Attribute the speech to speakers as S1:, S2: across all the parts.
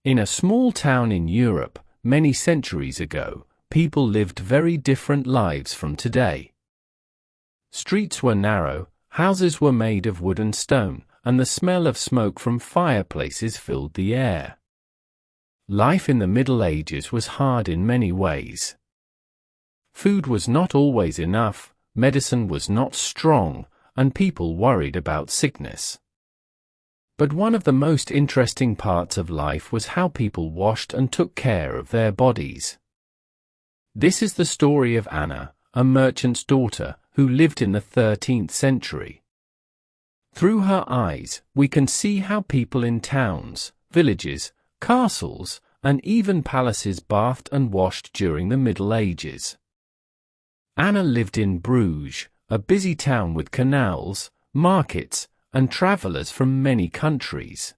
S1: In a small town in Europe, many centuries ago, people lived very different lives from today. Streets were narrow, houses were made of wood and stone, and the smell of smoke from fireplaces filled the air. Life in the Middle Ages was hard in many ways. Food was not always enough, medicine was not strong, and people worried about sickness. But one of the most interesting parts of life was how people washed and took care of their bodies. This is the story of Anna, a merchant's daughter, who lived in the 13th century. Through her eyes, we can see how people in towns, villages, castles, and even palaces bathed and washed during the Middle Ages. Anna lived in Bruges, a busy town with canals, markets, and travelers from many countries.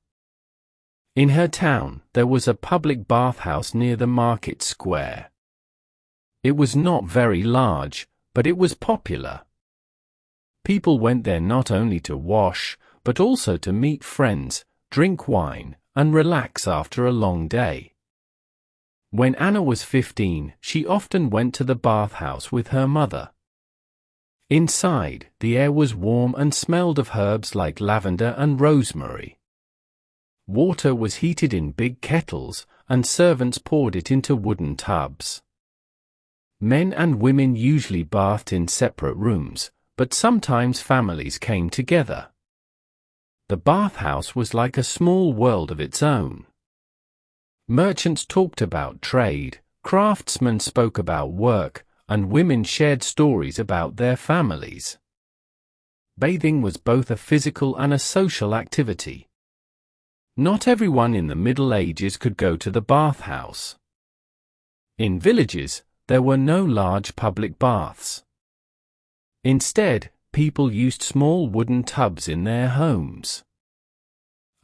S1: In her town, there was a public bathhouse near the market square. It was not very large, but it was popular. People went there not only to wash, but also to meet friends, drink wine, and relax after a long day. When Anna was 15, she often went to the bathhouse with her mother. Inside, the air was warm and smelled of herbs like lavender and rosemary. Water was heated in big kettles, and servants poured it into wooden tubs. Men and women usually bathed in separate rooms, but sometimes families came together. The bathhouse was like a small world of its own. Merchants talked about trade, craftsmen spoke about work, and women shared stories about their families. Bathing was both a physical and a social activity. Not everyone in the Middle Ages could go to the bathhouse. In villages, there were no large public baths. Instead, people used small wooden tubs in their homes.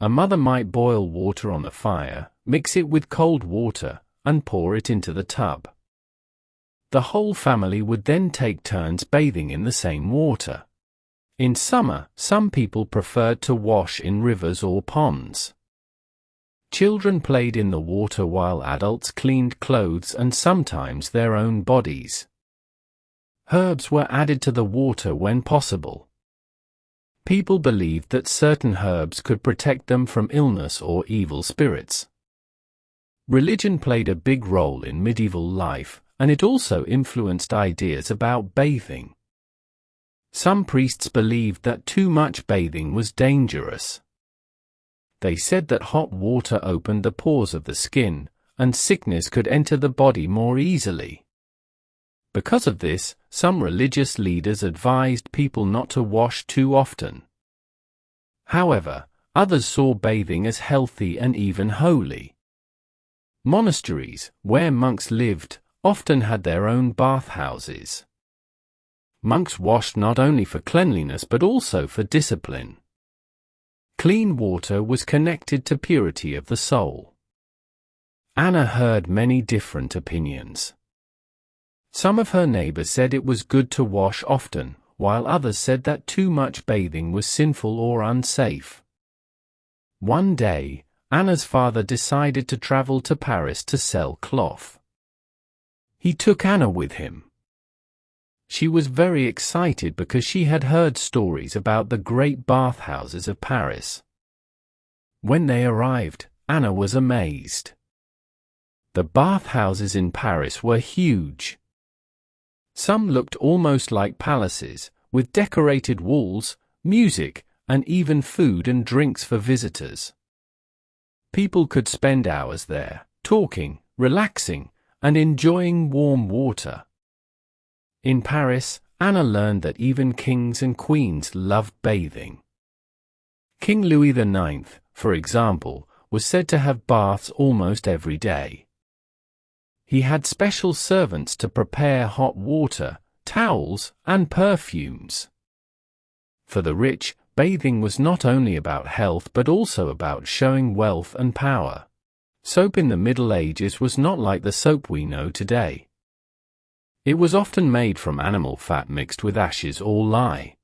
S1: A mother might boil water on the fire, mix it with cold water, and pour it into the tub. The whole family would then take turns bathing in the same water. In summer, some people preferred to wash in rivers or ponds. Children played in the water while adults cleaned clothes and sometimes their own bodies. Herbs were added to the water when possible. People believed that certain herbs could protect them from illness or evil spirits. Religion played a big role in medieval life, and it also influenced ideas about bathing. Some priests believed that too much bathing was dangerous. They said that hot water opened the pores of the skin, and sickness could enter the body more easily. Because of this, some religious leaders advised people not to wash too often. However, others saw bathing as healthy and even holy. Monasteries, where monks lived, often had their own bathhouses. Monks washed not only for cleanliness but also for discipline. Clean water was connected to purity of the soul. Anna heard many different opinions. Some of her neighbors said it was good to wash often, while others said that too much bathing was sinful or unsafe. One day, Anna's father decided to travel to Paris to sell cloth. He took Anna with him. She was very excited because she had heard stories about the great bathhouses of Paris. When they arrived, Anna was amazed. The bathhouses in Paris were huge. Some looked almost like palaces, with decorated walls, music, and even food and drinks for visitors. People could spend hours there, talking, relaxing, and enjoying warm water. In Paris, Anna learned that even kings and queens loved bathing. King Louis IX, for example, was said to have baths almost every day. He had special servants to prepare hot water, towels, and perfumes. For the rich, bathing was not only about health but also about showing wealth and power. Soap in the Middle Ages was not like the soap we know today. It was often made from animal fat mixed with ashes or lye.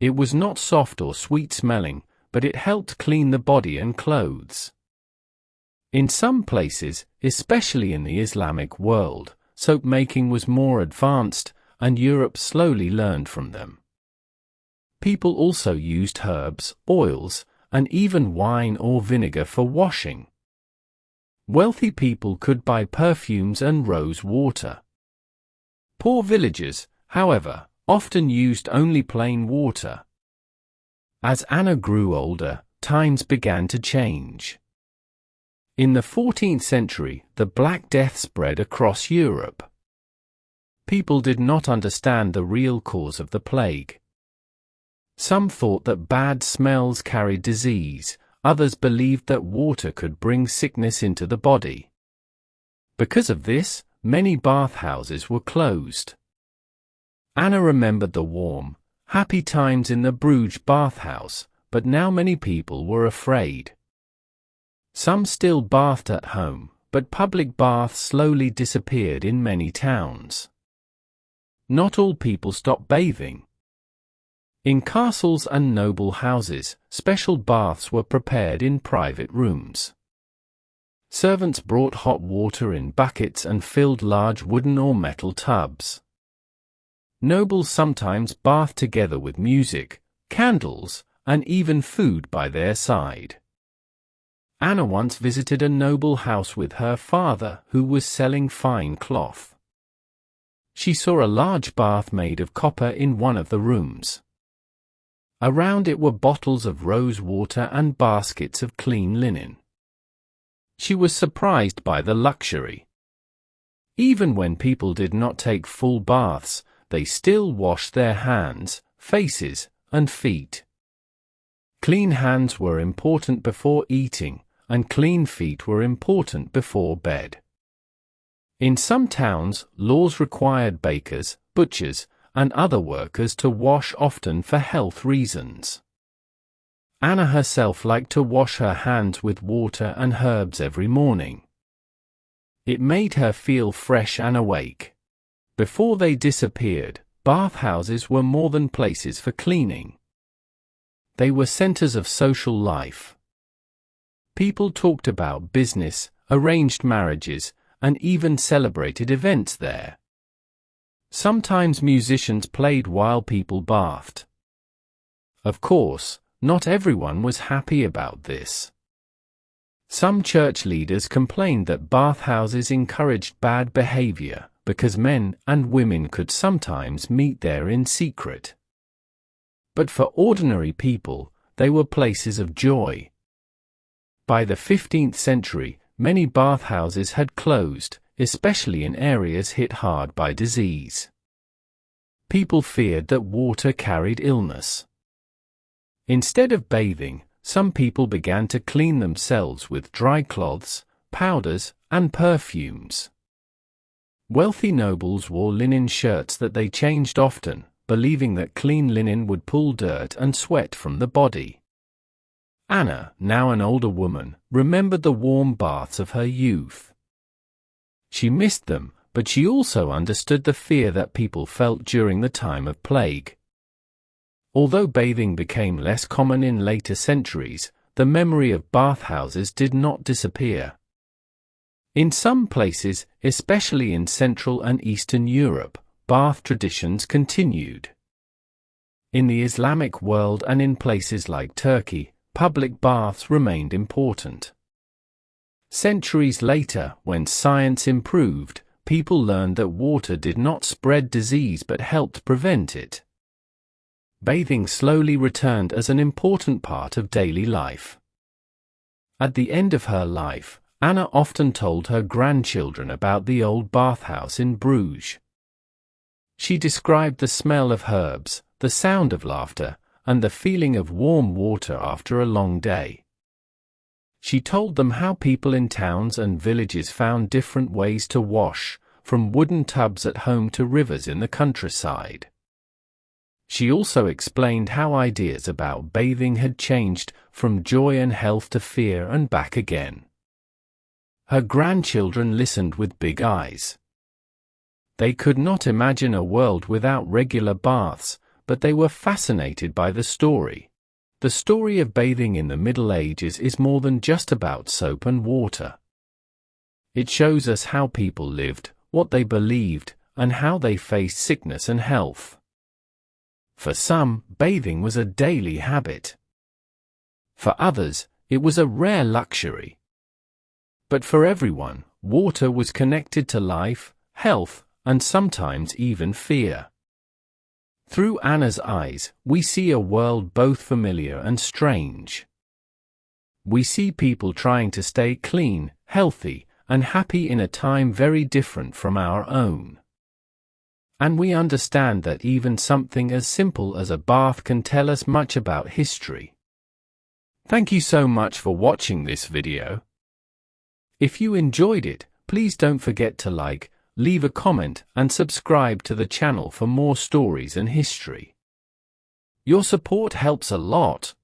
S1: It was not soft or sweet-smelling, but it helped clean the body and clothes. In some places, especially in the Islamic world, soap making was more advanced, and Europe slowly learned from them. People also used herbs, oils, and even wine or vinegar for washing. Wealthy people could buy perfumes and rose water. Poor villagers, however, often used only plain water. As Anna grew older, times began to change. In the 14th century, the Black Death spread across Europe. People did not understand the real cause of the plague. Some thought that bad smells carried disease, others believed that water could bring sickness into the body. Because of this, many bathhouses were closed. Anna remembered the warm, happy times in the Bruges bathhouse, but now many people were afraid. Some still bathed at home, but public baths slowly disappeared in many towns. Not all people stopped bathing. In castles and noble houses, special baths were prepared in private rooms. Servants brought hot water in buckets and filled large wooden or metal tubs. Nobles sometimes bathed together with music, candles, and even food by their side. Anna once visited a noble house with her father, who was selling fine cloth. She saw a large bath made of copper in one of the rooms. Around it were bottles of rose water and baskets of clean linen. She was surprised by the luxury. Even when people did not take full baths, they still washed their hands, faces, and feet. Clean hands were important before eating, and clean feet were important before bed. In some towns, laws required bakers, butchers, and other workers to wash often for health reasons. Anna herself liked to wash her hands with water and herbs every morning. It made her feel fresh and awake. Before they disappeared, bathhouses were more than places for cleaning. They were centers of social life. People talked about business, arranged marriages, and even celebrated events there. Sometimes musicians played while people bathed. Of course, not everyone was happy about this. Some church leaders complained that bathhouses encouraged bad behavior, because men and women could sometimes meet there in secret. But for ordinary people, they were places of joy. By the 15th century, many bathhouses had closed, especially in areas hit hard by disease. People feared that water carried illness. Instead of bathing, some people began to clean themselves with dry cloths, powders, and perfumes. Wealthy nobles wore linen shirts that they changed often, believing that clean linen would pull dirt and sweat from the body. Anna, now an older woman, remembered the warm baths of her youth. She missed them, but she also understood the fear that people felt during the time of plague. Although bathing became less common in later centuries, the memory of bathhouses did not disappear. In some places, especially in Central and Eastern Europe, bath traditions continued. In the Islamic world and in places like Turkey, public baths remained important. Centuries later, when science improved, people learned that water did not spread disease but helped prevent it. Bathing slowly returned as an important part of daily life. At the end of her life, Anna often told her grandchildren about the old bathhouse in Bruges. She described the smell of herbs, the sound of laughter, and the feeling of warm water after a long day. She told them how people in towns and villages found different ways to wash, from wooden tubs at home to rivers in the countryside. She also explained how ideas about bathing had changed from joy and health to fear and back again. Her grandchildren listened with big eyes. They could not imagine a world without regular baths, but they were fascinated by the story. The story of bathing in the Middle Ages is more than just about soap and water. It shows us how people lived, what they believed, and how they faced sickness and health. For some, bathing was a daily habit. For others, it was a rare luxury. But for everyone, water was connected to life, health, and sometimes even fear. Through Anna's eyes, we see a world both familiar and strange. We see people trying to stay clean, healthy, and happy in a time very different from our own. And we understand that even something as simple as a bath can tell us much about history. Thank you so much for watching this video. If you enjoyed it, please don't forget to like, leave a comment, and subscribe to the channel for more stories and history. Your support helps a lot.